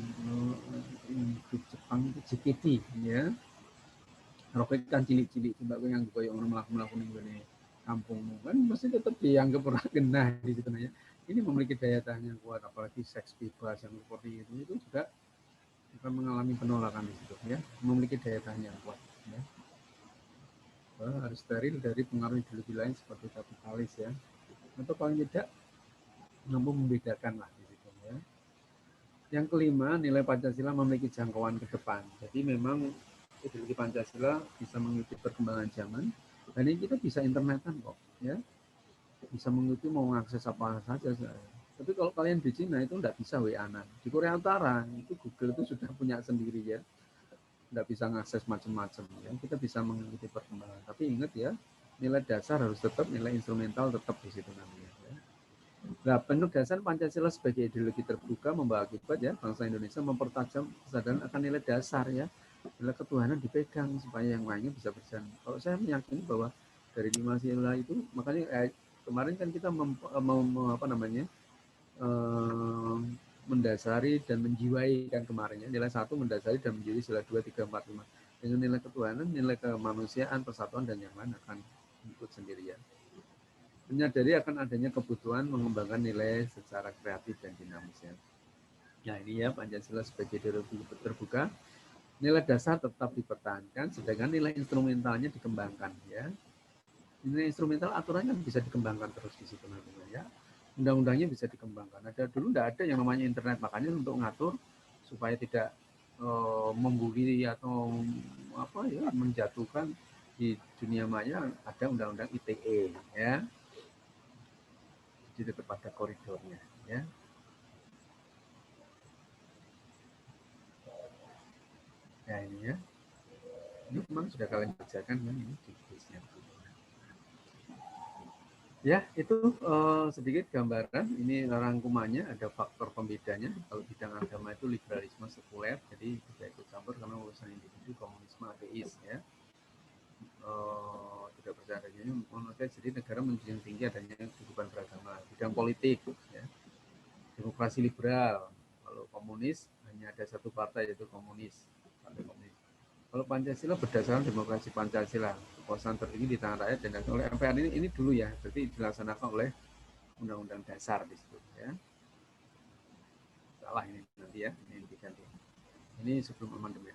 di Jepang itu JKT ya. Rokok kan cilik-cilik coba yang kaya orang melakukan ini kampungmu kan mesti tetap dianggap orang genah di situ ya. Ini memiliki daya tahan yang kuat, apalagi seks bebas yang seperti itu juga akan mengalami penolakan di situ ya. Memiliki daya tahan yang kuat ya. Harus steril dari pengaruh ideologi lain seperti kapitalis ya. Atau paling tidak mampu membedakan lah di situ ya. Yang kelima, nilai Pancasila memiliki jangkauan ke depan. Jadi memang ideologi Pancasila bisa mengikuti perkembangan zaman dan ini kita bisa internetan kok ya. Bisa mengikuti mau mengakses apa saja. Tapi kalau kalian di Cina itu enggak bisa WA-an. Di Korea Utara itu Google itu sudah punya sendiri ya. Enggak bisa mengakses macam-macam ya. Kita bisa mengikuti perkembangan. Tapi ingat ya, nilai dasar harus tetap, nilai instrumental tetap di situ namanya ya. Nah, penugasan Pancasila sebagai ideologi terbuka membawa akibat ya bangsa Indonesia mempertajam kesadaran akan nilai dasar ya. Nilai ketuhanan dipegang supaya yang lainnya bisa berjalan. Kalau saya meyakini bahwa dari 5 sila itu makanya kemarin kan kita mendasari dan menjiwai kan kemarinnya nilai 1 mendasari dan menjiwai sila 2, 3, 4, 5 dengan nilai ketuhanan, nilai kemanusiaan, persatuan dan yang lain akan ikut sendirian. Menyadari akan adanya kebutuhan mengembangkan nilai secara kreatif dan dinamis ya. Nah ini ya Pancasila sebagai ideologi terbuka, nilai dasar tetap dipertahankan, sedangkan nilai instrumentalnya dikembangkan ya. Nilai instrumental aturannya bisa dikembangkan terus di situ nantinya ya. Undang-undangnya bisa dikembangkan. Ada dulu tidak ada yang namanya internet, makanya untuk ngatur supaya tidak membuli atau apa ya menjatuhkan di dunia maya ada undang-undang ITE ya. Jadi tetap ada koridornya ya. Ya ini ya. Ini memang sudah kalian kerjakan kan ini di kuisnya. Ya, itu sedikit gambaran. Ini rangkumannya, ada faktor pembedanya. Kalau bidang agama itu liberalisme sekuler, jadi tidak ikut campur karena urusan individu, komunisme, ateis ya. Tidak percaya adanya monoteis, jadi negara menjunjung tinggi adanya kehidupan beragama. Bidang politik, ya. Demokrasi liberal. Kalau komunis hanya ada satu partai yaitu komunis. Partai komunis. Kalau Pancasila berdasarkan demokrasi Pancasila, kekuasaan tertinggi di tangan rakyat dan oleh MPR ini dulu ya, berarti dilaksanakan oleh Undang-Undang Dasar di situ ya. Salah ini nanti ya, ini diganti. Ini sebelum amandemen.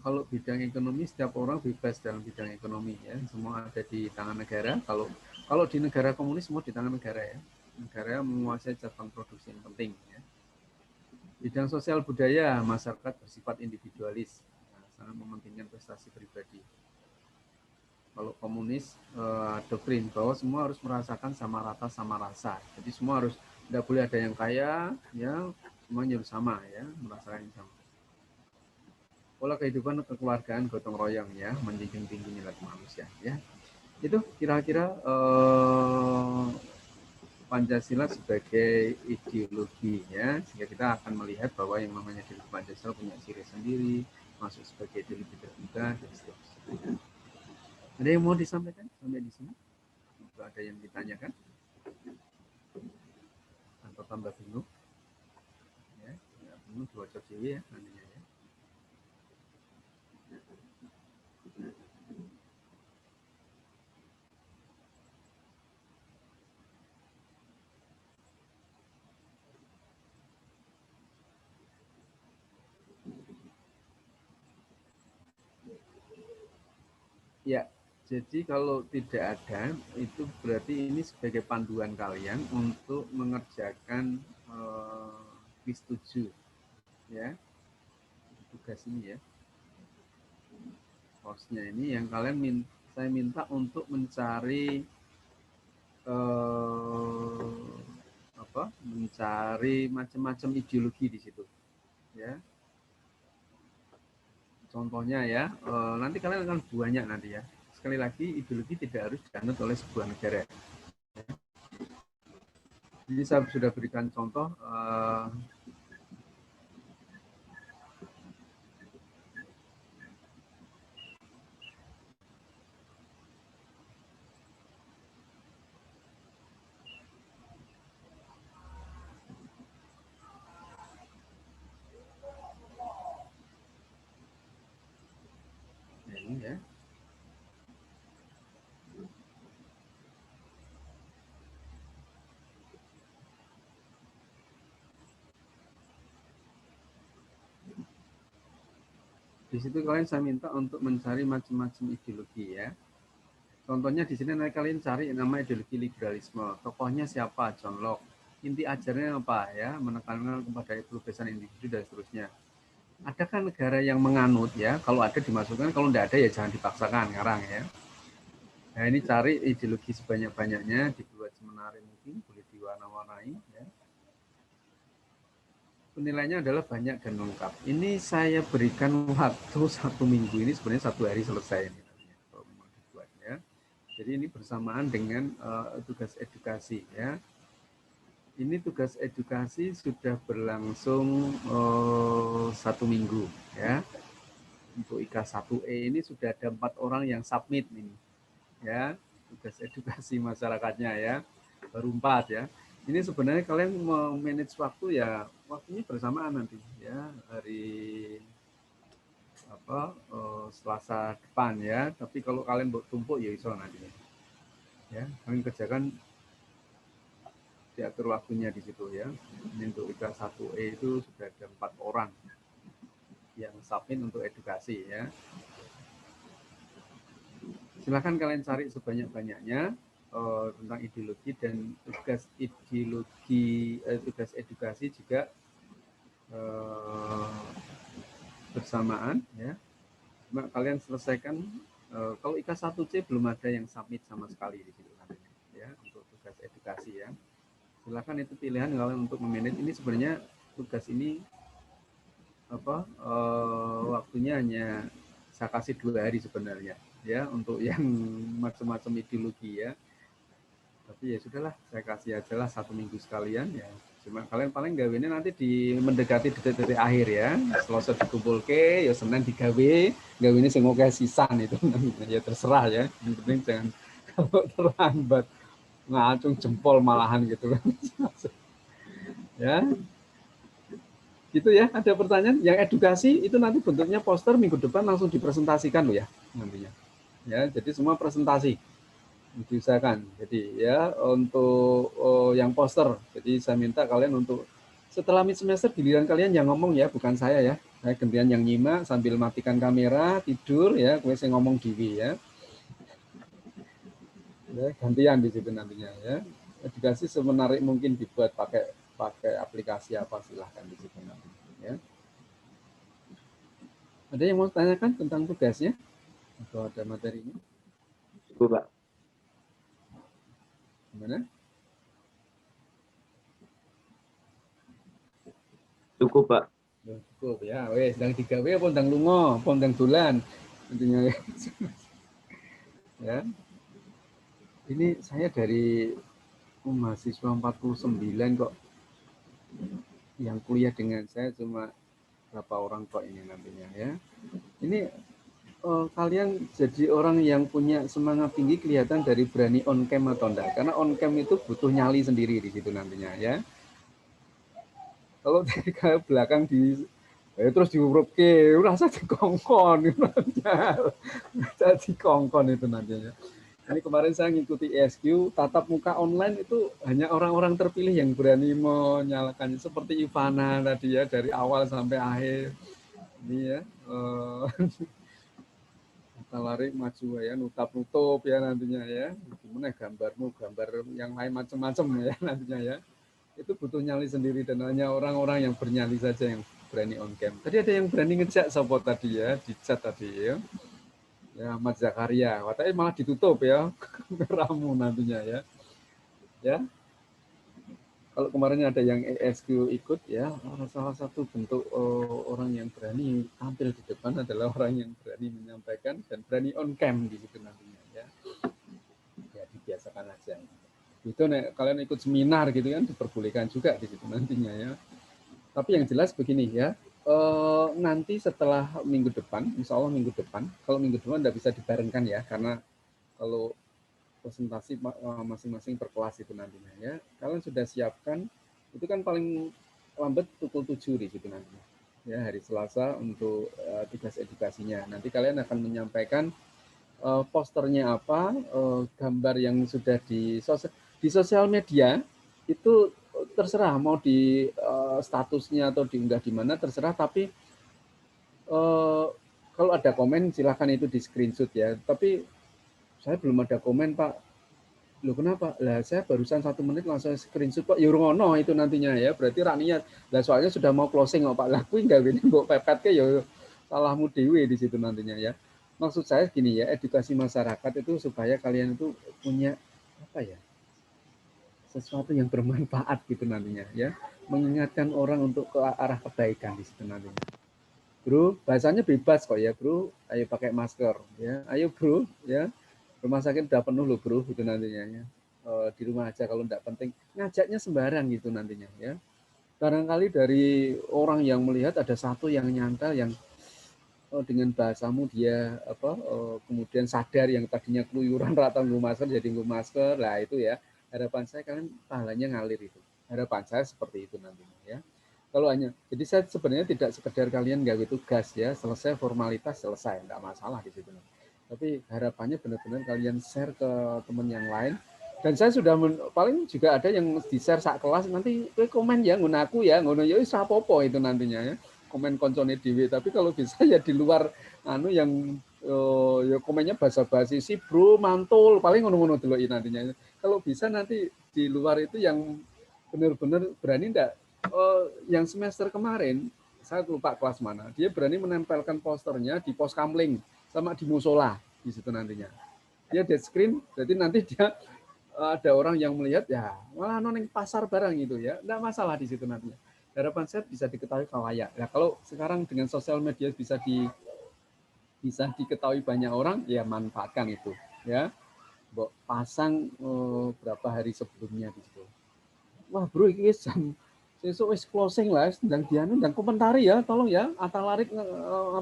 Kalau bidang ekonomi setiap orang bebas dalam bidang ekonomi ya, semua ada di tangan negara. Kalau di negara komunis semua di tangan negara ya, negara menguasai cabang produksi yang penting ya. Bidang sosial budaya, masyarakat bersifat individualis, sangat mementingkan prestasi pribadi. Kalau komunis, doktrin bahwa semua harus merasakan sama rata sama rasa. Jadi semua harus Tidak boleh ada yang kaya, ya semuanya harus sama ya, merasakan yang sama. Pola kehidupan kekeluargaan gotong royong ya, menjunjung tinggi nilai kemanusiaan ya. Itu kira-kira Pancasila sebagai ideologi ya, sehingga kita akan melihat bahwa yang namanya ideologi Pancasila punya ciri sendiri, masuk sebagai ideologi terbuka dan seterusnya. Ada yang mau disampaikan sampai di sini? Atau ada yang ditanyakan? Atau tambah bingung? Ya, bingung bocor dewe ya nantinya ya. Ya, jadi kalau tidak ada, itu berarti ini sebagai panduan kalian untuk mengerjakan quiz 7 ya, tugas ini ya. Course-nya ini yang kalian saya minta untuk mencari mencari macam-macam ideologi di situ ya. Contohnya ya, nanti kalian akan banyak nanti ya. Sekali lagi, ideologi tidak harus dianut oleh sebuah negara. Jadi saya sudah berikan contoh. Ini ya. Di situ kalian saya minta untuk mencari macam-macam ideologi ya. Contohnya di sini nanti kalian cari nama ideologi liberalisme. Tokohnya siapa? John Locke. Inti ajarnya apa ya? Menekankan kepada kebebasan individu dan seterusnya. Adakah negara yang menganut ya? Kalau ada dimasukkan, kalau tidak ada ya jangan dipaksakan sekarang ya. Nah ini cari ideologi sebanyak-banyaknya, dibuat semenarik mungkin, boleh diwarna-warnai ya. Penilaiannya adalah banyak dan lengkap. Ini saya berikan waktu 1 minggu, ini sebenarnya 1 hari selesai ini. Ya. Jadi ini bersamaan dengan tugas edukasi ya. Ini tugas edukasi sudah berlangsung 1 minggu ya. Untuk IK 1E ini sudah ada 4 orang yang submit ini ya, tugas edukasi masyarakatnya ya, baru 4 ya. Ini sebenarnya kalian memanage waktu ya, waktunya bersamaan nanti ya, hari Selasa depan ya. Tapi kalau kalian tumpuk ya iso nanti ya, kalian kerjakan diatur waktunya di situ ya. Ini untuk IK 1E itu sudah ada 4 orang yang submit untuk edukasi ya. Silahkan kalian cari sebanyak-banyaknya tentang ideologi, dan tugas ideologi, tugas edukasi juga bersamaan ya. Cuma kalian selesaikan, kalau IK 1C belum ada yang submit sama sekali di situ ya, untuk tugas edukasi ya. Silahkan, itu pilihan kalian untuk memanage. Ini sebenarnya tugas ini waktunya hanya saya kasih 2 hari sebenarnya ya, untuk yang macam-macam ideologi ya. Tapi ya sudahlah, saya kasih aja lah 1 minggu sekalian ya. Cuma kalian paling gawenya nanti di mendekati detik-detik akhir ya. Selasa dikumpul ke, ya Senin digawe, gawenya sing oke sisan itu ya terserah ya. Yang penting jangan kalau terlambat ngacung jempol malahan gitu kan. Ya. Gitu ya, ada pertanyaan. Yang edukasi itu nanti bentuknya poster, minggu depan langsung dipresentasikan loh ya nantinya. Ya, jadi semua presentasi diusahakan. Jadi ya untuk yang poster, jadi saya minta kalian untuk setelah mid semester giliran kalian yang ngomong ya, bukan saya ya. Saya gantian yang nyimak sambil matikan kamera, tidur ya, gue saya ngomong diri ya. Ya, gantian di situ nantinya ya. Edukasi semenarik mungkin dibuat pakai aplikasi apa, silahkan di situ nanti ya. Ada yang mau tanyakan tentang tugasnya atau ada materinya? Cukup, Pak. Gimana? Cukup, Pak. Cukup ya, wes ndang digawe apa ndang lunga, apa ndang dolan. Intinya ya. Ya. Ini saya dari mahasiswa 49 kok. Yang kuliah dengan saya cuma berapa orang kok ini nantinya ya. Ini kalian jadi orang yang punya semangat tinggi kelihatan dari berani on cam atau enggak. Karena on cam itu butuh nyali sendiri di situ nantinya ya. Kalau dari ke belakang terus diurup ke, rasa dikongkon, jadi kongkon itu nantinya. Ini kemarin saya ngikuti ESQ, tatap muka online itu hanya orang-orang terpilih yang berani menyalakannya. Seperti Ivana tadi ya, dari awal sampai akhir. Ini ya, kita lari maju ya, nutup ya nantinya ya. Gimana gambarmu, gambar yang lain macam-macam ya nantinya ya. Itu butuh nyali sendiri dan hanya orang-orang yang bernyali saja yang berani on cam. Tadi ada yang berani ngejak support tadi ya, di chat tadi ya. Ya, Ahmad Zakaria, katanya malah ditutup ya, ramu nantinya ya. Ya, kalau kemarin ada yang ESQ ikut ya, salah satu bentuk orang yang berani tampil di depan adalah orang yang berani menyampaikan dan berani on cam di situ nantinya ya. Ya dibiasakan aja. Itu kalian ikut seminar gitu kan diperbolehkan juga di situ nantinya ya. Tapi yang jelas begini ya, nanti setelah minggu depan, insya Allah minggu depan, kalau minggu depan tidak bisa dibarengkan ya, karena kalau presentasi masing-masing per kelas itu nantinya ya, kalian sudah siapkan, itu kan paling lambat pukul 7 di situ nantinya. Ya, hari Selasa untuk tugas edukasinya. Nanti kalian akan menyampaikan posternya apa, gambar yang sudah di sosial media itu terserah mau di statusnya atau diunggah di mana terserah, tapi kalau ada komen silahkan itu di screenshot ya. Tapi saya belum ada komen Pak. Loh kenapa? Lah saya barusan 1 menit langsung screenshot Pak. Ya ngono itu nantinya ya. Berarti raniat. Lah soalnya sudah mau closing kok Pak. Lah kuwi enggak ini mbok pepet ke ya salahmu dewe di situ nantinya ya. Maksud saya gini ya, edukasi masyarakat itu supaya kalian itu punya apa ya? Sesuatu yang bermanfaat gitu nantinya ya, mengingatkan orang untuk ke arah kebaikan di situ nantinya. Bro, bahasanya bebas kok ya bro, ayo pakai masker ya, ayo bro ya, rumah sakit udah penuh loh bro itu nantinya ya. Di rumah aja kalau tidak penting, ngajaknya sembarang gitu nantinya ya. Barangkali dari orang yang melihat ada satu yang nyangkal yang dengan bahasamu dia kemudian sadar yang tadinya keluyuran rata nggo masker jadi nggo masker lah itu ya. Harapan saya kalian pahalanya ngalir itu. Harapan saya seperti itu nantinya ya. Kalau hanya, jadi saya sebenarnya tidak sekedar kalian gawe tugas ya, selesai formalitas selesai, enggak masalah di situ. Tapi harapannya benar-benar kalian share ke teman yang lain. Dan saya sudah paling juga ada yang di share sak kelas nanti komen ya ngono aku ya, ngono ya wis apa-apa itu nantinya ya. Komen koncone dhewe, tapi kalau bisa ya di luar yang ya komennya basa-basi sih bro mantul paling ngono-ngono dulu nantinya. Kalau bisa nanti di luar itu yang benar-benar berani enggak, yang semester kemarin saya lupa kelas mana, dia berani menempelkan posternya di pos kamling sama di musola di situ nantinya. Dia dead screen, jadi nanti dia ada orang yang melihat ya malah noneng pasar barang itu ya, enggak masalah di situ nantinya. Harapan saya bisa diketahui khalayak. Nah, kalau sekarang dengan sosial media bisa diketahui banyak orang, ya manfaatkan itu ya. Mbok pasang berapa hari sebelumnya di situ. Wah bro, ini jam sesuk wis closing lah, sedang dianu dan komentari ya, tolong ya, atalarik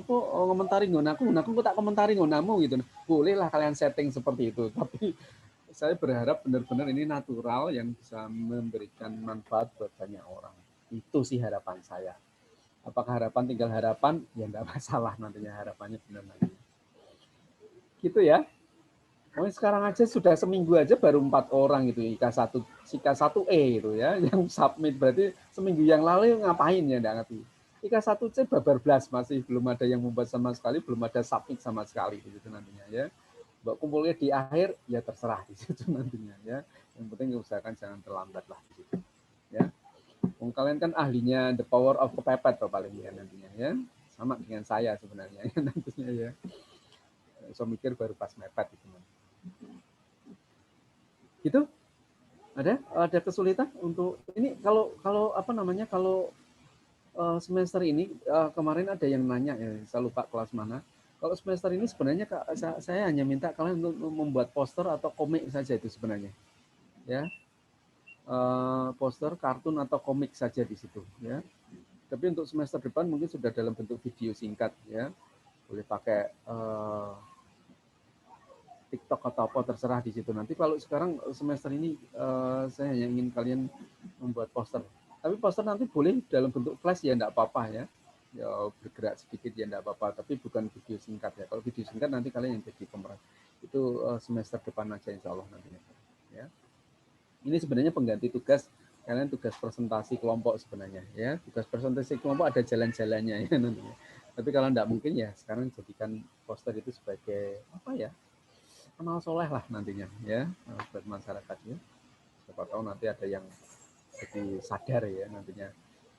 komentari ngonaku kok tak komentari ngonamu gitu. Boleh lah kalian setting seperti itu, tapi saya berharap benar-benar ini natural yang bisa memberikan manfaat buat banyak orang. Itu sih harapan saya. Apakah harapan tinggal harapan? Ya enggak masalah nantinya harapannya benar nanti. Gitu ya. Oh, sekarang aja sudah seminggu aja baru 4 orang itu IK1E itu ya yang submit, berarti seminggu yang lalu ngapain ya enggak ngerti. IK1C babar blas masih belum ada yang membuat sama sekali, belum ada submit sama sekali gitu nantinya ya. Mbak kumpulnya di akhir ya terserah di situ nantinya ya. Yang penting usahakan jangan terlambat lah di situ. Ya. Kalian kan ahlinya the power of kepepet atau paling ya nantinya ya. Sama dengan saya sebenarnya ya nantinya ya. So mikir baru pas mepet itu. Gitu? Ada kesulitan untuk ini kalau semester ini kemarin ada yang nanya ya, saya lupa kelas mana. Kalau semester ini sebenarnya saya hanya minta kalian untuk membuat poster atau komik saja itu sebenarnya, ya. Poster, kartun atau komik saja di situ, ya. Tapi untuk semester depan mungkin sudah dalam bentuk video singkat, ya. Boleh pakai TikTok atau apa terserah di situ. Nanti kalau sekarang semester ini saya hanya ingin kalian membuat poster. Tapi poster nanti boleh dalam bentuk flash ya enggak apa-apa ya. Ya bergerak sedikit ya enggak apa-apa, tapi bukan video singkat ya. Kalau video singkat nanti kalian yang jadi pemeran. Itu semester depan aja insya Allah nantinya. Ya. Ini sebenarnya pengganti tugas kalian, tugas presentasi kelompok sebenarnya ya. Tugas presentasi kelompok ada jalan-jalannya ya nantinya. Tapi kalau enggak mungkin ya sekarang jadikan poster itu sebagai apa ya? Amal soleh lah nantinya ya buat masyarakat ya. Siapa tahu nanti ada yang jadi sadar ya nantinya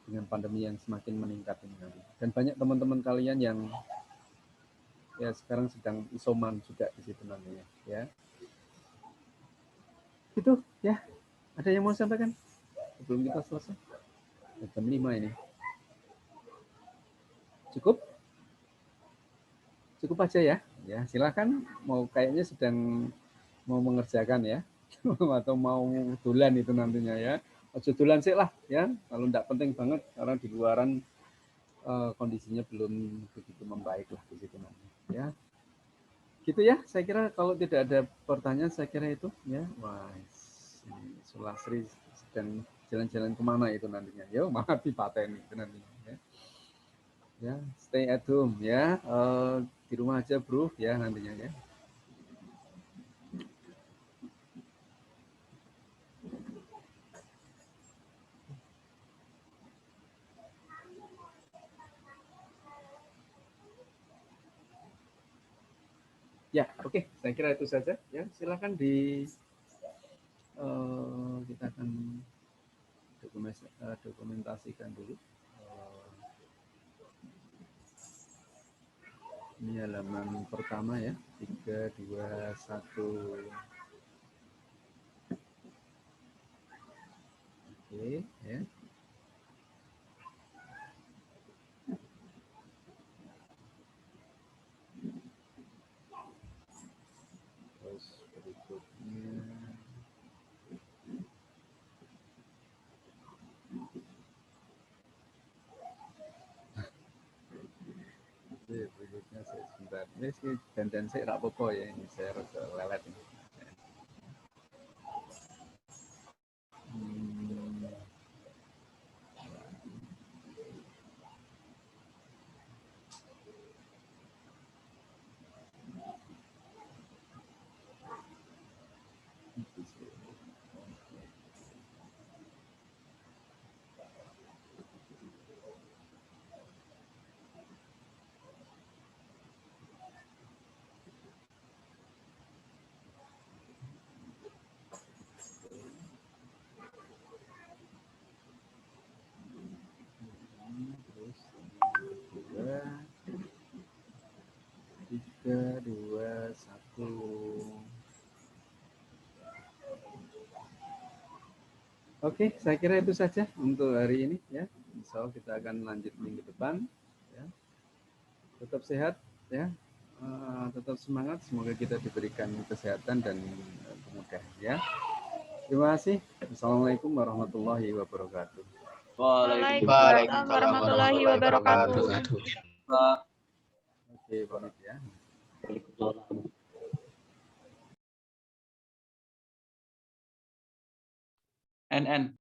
dengan pandemi yang semakin meningkat ini nanti. Dan banyak teman-teman kalian yang ya sekarang sedang isoman juga di situ nantinya ya. Itu ya. Ada yang mau sampaikan sebelum kita selesai? Jam 5 ini. Cukup? Cukup aja ya. Ya, silakan mau kayaknya sedang mau mengerjakan ya. Atau mau dolan itu nantinya ya. Ojo dolan sih lah ya, kalau enggak penting banget karena di luaran kondisinya belum begitu membaik lah di situ nanti ya. Gitu ya, saya kira kalau tidak ada pertanyaan saya kira itu ya. Wah, Sulasri sedang jalan-jalan kemana itu nantinya. Ya, maaf dipaten itu nantinya ya. Ya, stay at home ya. Di rumah aja bro ya nantinya ya. Ya, oke. Saya kira itu saja. Ya, silakan kita akan dokumentasikan dulu. Ini halaman pertama ya, 3, 2, 1. Oke, ya. Terus berikutnya. Berikutnya saya sebentar. Ini sih dandan saya nggak apa-apa ya, ini saya rasa lelet ini. Terus 3, 2, 1. Oke, saya kira itu saja untuk hari ini ya. Insya Allah kita akan lanjut minggu depan. Ya. Tetap sehat ya, tetap semangat. Semoga kita diberikan kesehatan dan kemudahan ya. Terima kasih. Assalamualaikum warahmatullahi wabarakatuh. Waalaikumsalam warahmatullahi wabarakatuh. Oke, pamit ya. NN